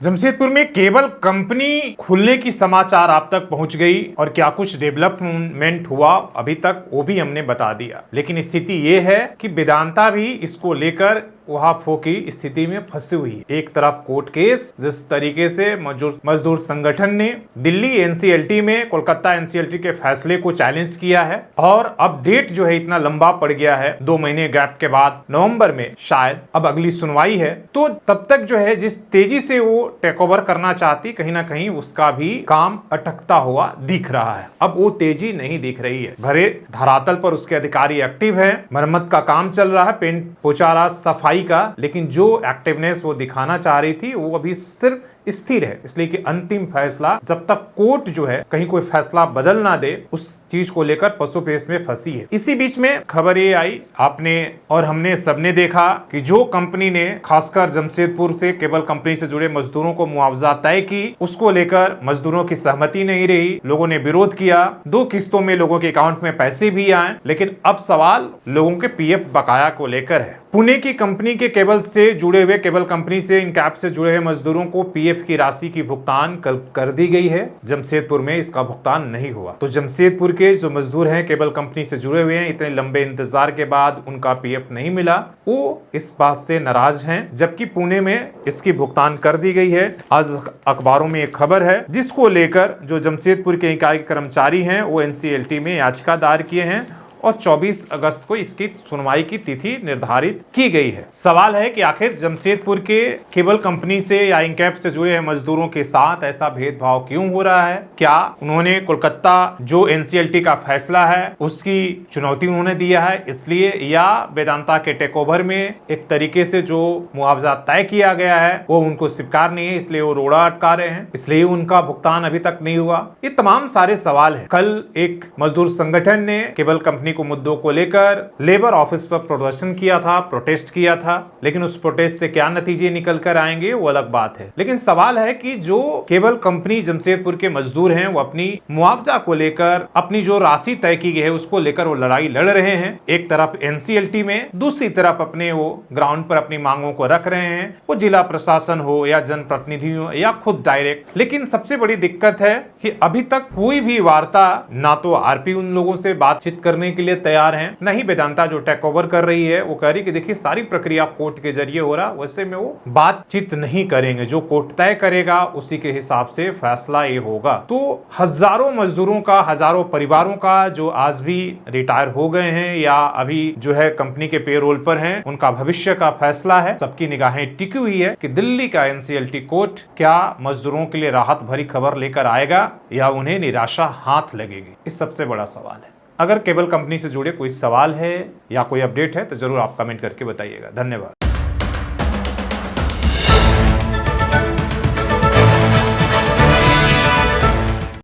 जमशेदपुर में cable company खुलने की समाचार आप तक पहुंच गई और क्या कुछ डेवलपमेंट हुआ अभी तक वो भी हमने बता दिया। लेकिन स्थिति ये है कि वेदांता भी इसको लेकर उहापोह की स्थिति में फंसी हुई है। एक तरफ कोर्ट केस, जिस तरीके से मजदूर संगठन ने दिल्ली एनसीएलटी में कोलकाता एनसीएलटी के फैसले को चैलेंज किया है और अब डेट जो है इतना लंबा पड़ गया है, 2 महीने गैप के बाद नवंबर में शायद अब अगली सुनवाई है। तो तब तक जो है जिस तेजी से वो टेक ओवर करना चाहती, कहीं ना कहीं उसका भी काम अटकता हुआ दिख रहा है। अब वो तेजी नहीं दिख रही है। भरे धरातल पर उसके अधिकारी एक्टिव है, मरम्मत का काम चल रहा है, पेंट पोचारा सफाई का, लेकिन जो एक्टिवनेस वो दिखाना चाह रही थी वो अभी सिर्फ स्थिर है। इसलिए कि अंतिम फैसला जब तक कोर्ट जो है कहीं कोई फैसला बदल ना दे, उस चीज को लेकर पसोपेश में फंसी है। इसी बीच में खबर ये आई, आपने और हमने सबने देखा कि जो कंपनी ने खासकर जमशेदपुर से केबल कंपनी से जुड़े मजदूरों को मुआवजा तय की, उसको लेकर मजदूरों की सहमति नहीं रही, लोगों ने विरोध किया। 2 किस्तों में लोगों के अकाउंट में पैसे भी आए, लेकिन अब सवाल लोगों के पीएफ बकाया को लेकर है। पुणे की कंपनी के केबल से जुड़े हुए, केबल कंपनी से इन कैप से जुड़े हुए मजदूरों को पीएफ की राशि की भुगतान कल कर दी गई है। जमशेदपुर में इसका भुगतान नहीं हुआ। तो जमशेदपुर के जो मजदूर हैं, केबल कंपनी से जुड़े हुए हैं, इतने लंबे इंतजार के बाद उनका पीएफ नहीं मिला, वो इस बात से नाराज हैं। जबकि पुणे में इसकी भुगतान कर दी गई है। आज अखबारों में एक खबर है जिसको लेकर जो जमशेदपुर के इकाई कर्मचारी हैं वो एनसीएलटी में याचिका दायर किए हैं और 24 अगस्त को इसकी सुनवाई की तिथि निर्धारित की गई है। सवाल है कि आखिर जमशेदपुर के केबल कंपनी से या इनकैप से जुड़े हैं मजदूरों के साथ ऐसा भेदभाव क्यों हो रहा है? क्या उन्होंने कोलकाता जो एनसीएलटी का फैसला है उसकी चुनौती उन्होंने दिया है इसलिए, या वेदांता के टेक ओवर में एक तरीके से जो मुआवजा तय किया गया है वो उनको स्वीकार नहीं है, इसलिए वो रोड़ा अटका रहे हैं, इसलिए उनका भुगतान अभी तक नहीं हुआ? ये तमाम सारे सवाल है। कल एक मजदूर संगठन ने केबल कंपनी को मुद्दों को लेकर लेबर ऑफिस पर प्रदर्शन किया था, प्रोटेस्ट किया था, लेकिन उस प्रोटेस्ट से क्या नतीजे निकल कर आएंगे वो अलग बात है। लेकिन सवाल है कि जो केबल कंपनी जमशेदपुर के मजदूर हैं वो अपनी मुआवजा को लेकर, अपनी जो राशि तय की गई है उसको लेकर वो लड़ाई लड़ रहे हैं। एक तरफ एनसीएलटी में, दूसरी तरफ अपने वो ग्राउंड पर अपनी मांगों को रख रहे हैं, वो जिला प्रशासन हो या जनप्रतिनिधि हो या खुद डायरेक्ट। लेकिन सबसे बड़ी दिक्कत है कि अभी तक कोई भी वार्ता, ना तो आरपी उन लोगों से बातचीत करने के लिए तैयार हैं, नहीं वेदांता जो टेक ओवर कर रही है वो कह रही कि देखिए सारी प्रक्रिया कोर्ट के जरिए हो रहा, वैसे में वो बातचीत नहीं करेंगे, जो कोर्ट तय करेगा उसी के हिसाब से फैसला ये होगा। तो हजारों मजदूरों का, हजारों परिवारों का जो आज भी रिटायर हो गए हैं या अभी जो है कंपनी के पेरोल पर हैं, उनका भविष्य का फैसला है। सबकी निगाहें टिकी हुई है कि दिल्ली का एनसीएलटी कोर्ट क्या मजदूरों के लिए राहत भरी खबर लेकर आएगा या उन्हें निराशा हाथ लगेगी। इस सबसे बड़ा सवाल है। अगर केबल कंपनी से जुड़े कोई सवाल है या कोई अपडेट है तो जरूर आप कमेंट करके बताइएगा। धन्यवाद।